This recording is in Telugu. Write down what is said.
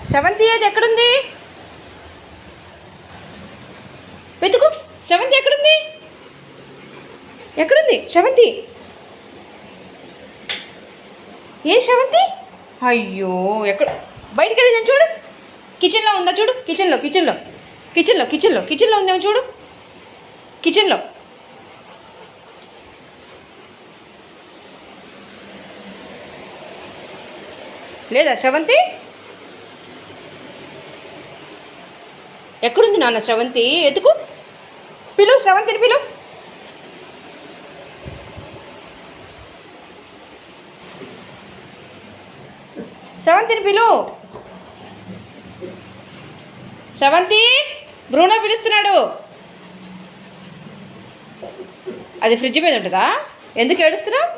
శ్రవంతి అది ఎక్కడుంది? వెతుకు. శ్రవంతి ఎక్కడుంది? ఎక్కడుంది శ్రవంతి? ఏ శ్రవంతి? అయ్యో ఎక్కడ? బయటికి వెళ్ళిందని చూడు. కిచెన్లో ఉందా చూడు. కిచెన్లో ఉందేమో చూడు. కిచెన్లో లేదా శ్రవంతి? ఎక్కడుంది నాన్న శ్రవంతి? ఎతుకు. పిలువు శ్రవంతిని, పిలువు. శ్రవంతిని పిలువు. శ్రవంతి, బ్రూనో పిలుస్తున్నాడు. అది ఫ్రిడ్జ్ మీద ఉంటుందా? ఎందుకు ఏడుస్తున్నావు?